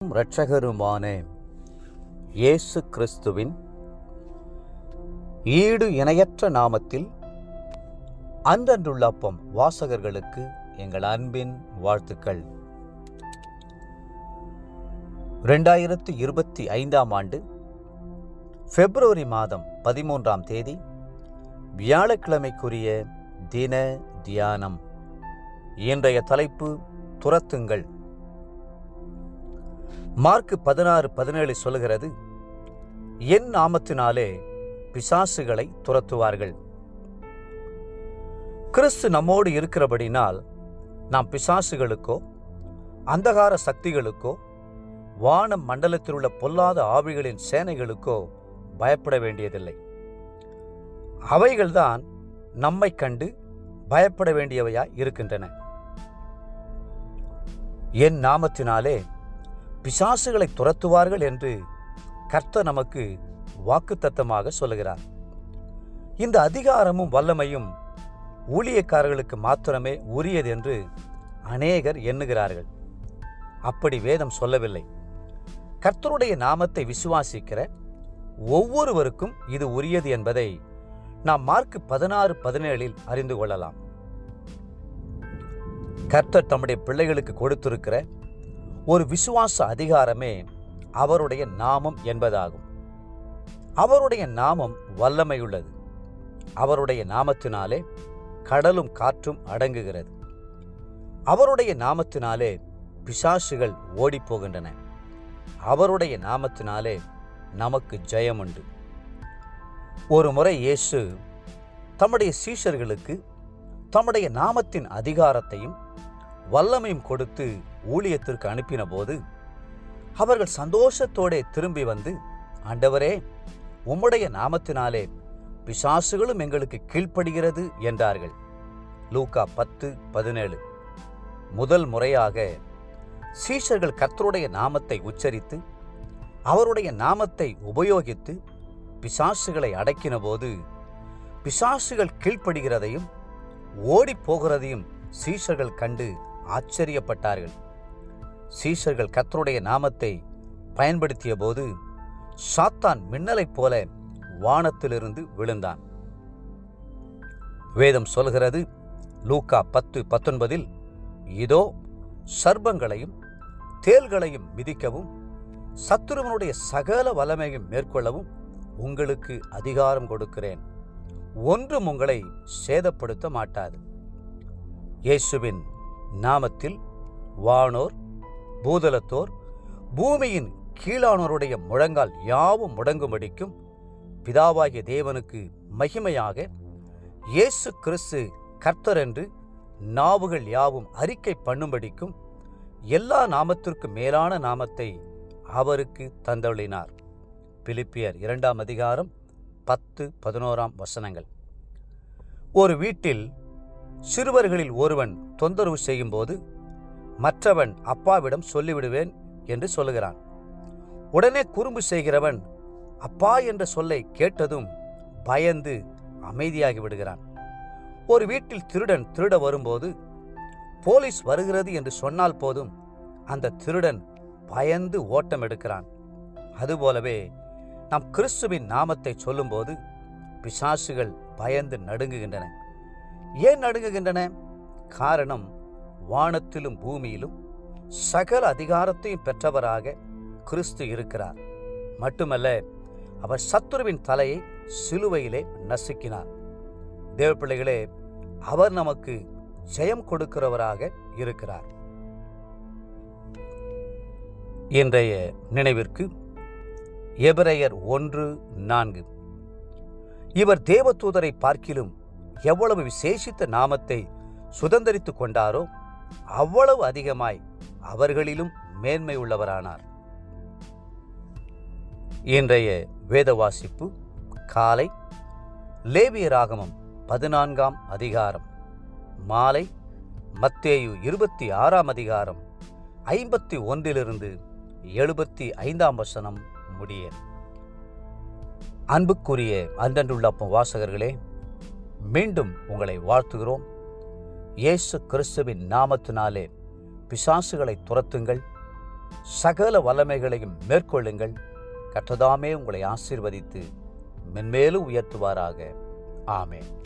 இரட்சகருமான இயேசு கிறிஸ்துவின் ஈடு இணையற்ற நாமத்தில் அன்றன்றுள்ள அப்பம் வாசகர்களுக்கு எங்கள் அன்பின் வாழ்த்துக்கள். 2025 ஆண்டு பிப்ரவரி மாதம் 13ஆம் தேதி வியாழக்கிழமைக்குரிய தின தியானம். இன்றைய தலைப்பு துரத்துங்கள். மார்க் 16:17 சொல்லுகிறது, என் நாமத்தினாலே பிசாசுகளை துரத்துவார்கள். கிறிஸ்து நம்மோடு இருக்கிறபடினால் நாம் பிசாசுகளுக்கோ அந்தகார சக்திகளுக்கோ வான மண்டலத்தில் உள்ள பொல்லாத ஆவிகளின் சேனைகளுக்கோ பயப்பட வேண்டியதில்லை. அவைகள்தான் நம்மை கண்டு பயப்பட வேண்டியவையாய் இருக்கின்றன. என் நாமத்தினாலே பிசாசுகளை துரத்துவார்கள் என்று கர்த்தர் நமக்கு வாக்குத்தத்தமாக சொல்லுகிறார். இந்த அதிகாரமும் வல்லமையும் ஊழியக்காரர்களுக்கு மாத்திரமே உரியது என்று அநேகர் எண்ணுகிறார்கள். அப்படி வேதம் சொல்லவில்லை. கர்த்தருடைய நாமத்தை விசுவாசிக்கிற ஒவ்வொருவருக்கும் இது உரியது என்பதை நாம் மார்க் 16:17 அறிந்து கொள்ளலாம். கர்த்தர் தம்முடைய பிள்ளைகளுக்கு கொடுத்திருக்கிற ஒரு விசுவாச அதிகாரமே அவருடைய நாமம் என்பதாகும். அவருடைய நாமம் வல்லமையுள்ளது. அவருடைய நாமத்தினாலே கடலும் காற்றும் அடங்குகிறது. அவருடைய நாமத்தினாலே பிசாசுகள் ஓடிப்போகின்றன. அவருடைய நாமத்தினாலே நமக்கு ஜெயம் உண்டு. ஒரு முறை இயேசு தம்முடைய சீஷர்களுக்கு தம்முடைய நாமத்தின் அதிகாரத்தையும் வல்லமையும் கொடுத்து ஊழியத்திற்கு அனுப்பின போது அவர்கள் சந்தோஷத்தோடு திரும்பி வந்து, ஆண்டவரே, உம்முடைய நாமத்தினாலே பிசாசுகளும் எங்களுக்கு கீழ்ப்படுகிறது என்றார்கள். லூக்கா 10:17. முதல் முறையாக சீஷர்கள் கர்த்தருடைய நாமத்தை உச்சரித்து அவருடைய நாமத்தை உபயோகித்து பிசாசுகளை அடக்கின போது பிசாசுகள் கீழ்ப்படுகிறதையும் ஓடி போகிறதையும் சீஷர்கள் கண்டு ஆச்சரியப்பட்டார்கள். சீஷர்கள் கர்த்தருடைய நாமத்தை பயன்படுத்திய போது சாத்தான் மின்னலைப் போல வானத்திலிருந்து விழுந்தான். வேதம் சொல்கிறது, லூக்கா 10:19, இதோ சர்ப்பங்களையும் தேள்களையும் மிதிக்கவும் சத்துருவனுடைய சகல வல்லமையும் மேற்கொள்ளவும் உங்களுக்கு அதிகாரம் கொடுக்கிறேன், ஒன்றும் உங்களை சேதப்படுத்த மாட்டாது. இயேசுவின் நாமத்தில் வானோர் பூதலத்தோர் பூமியின் கீழானோருடைய முழங்கால் யாவும் முடங்கும்படிக்கும் பிதாவாகிய தேவனுக்கு மகிமையாக இயேசு கிறிஸ்து கர்த்தர் என்று நாவுகள் யாவும் அறிக்கை பண்ணும்படிக்கும் எல்லா நாமத்திற்கும் மேலான நாமத்தை அவருக்கு தந்தருளினார். பிலிப்பியர் 2ஆம் அதிகாரம் 10-11 வசனங்கள். ஒரு வீட்டில் சிறுவர்களில் ஒருவன் தொந்தரவு செய்யும்போது மற்றவன் அப்பாவிடம் சொல்லிவிடுவேன் என்று சொல்லுகிறான். உடனே குறும்பு செய்கிறவன் அப்பா என்ற சொல்லை கேட்டதும் பயந்து அமைதியாகி விடுகிறான். ஒரு வீட்டில் திருடன் திருட வரும்போது போலீஸ் வருகிறது என்று சொன்னால் போதும் அந்த திருடன் பயந்து ஓட்டம் எடுக்கிறான். அதுபோலவே நாம் கிறிஸ்துவின் நாமத்தை சொல்லும்போது பிசாசுகள் பயந்து நடுங்குகின்றன. ஏன் நடுங்குகின்றன? காரணம், வானத்திலும் பூமியிலும் சகல அதிகாரத்தையும் பெற்றவராக கிறிஸ்து இருக்கிறார். மட்டுமல்ல, அவர் சத்துருவின் தலையை சிலுவையிலே நசுக்கினார். தேவ பிள்ளைகளே, அவர் நமக்கு ஜெயம் கொடுக்கிறவராக இருக்கிறார். இன்றைய நினைவிற்கு எபிரெயர் 1:4, இவர் தேவதூதரை பார்க்கிலும் எவ்வளவு விசேஷித்த நாமத்தை சுதந்தரித்து கொண்டாரோ அவ்வளவு அதிகமாய் அவர்களிலும் மேன்மை உள்ளவரானார். இன்றைய வேத வாசிப்பு காலை லேவியராகமம் 14ஆம் அதிகாரம், மாலை மத்தேயு 26ஆம் அதிகாரம் 51 75 வசனம் முடிய. அன்புக்குரிய அன்றன்றுள்ள அப்பம் வாசகர்களே, மீண்டும் உங்களை வாழ்த்துகிறோம். இயேசு கிறிஸ்துவின் நாமத்தினாலே பிசாசுகளை துரத்துங்கள். சகல வல்லமைகளையும் மேற்கொள்ளுங்கள். கர்த்தர் தாமே உங்களை ஆசீர்வதித்து மென்மேலும் உயர்த்துவாராக. ஆமென்.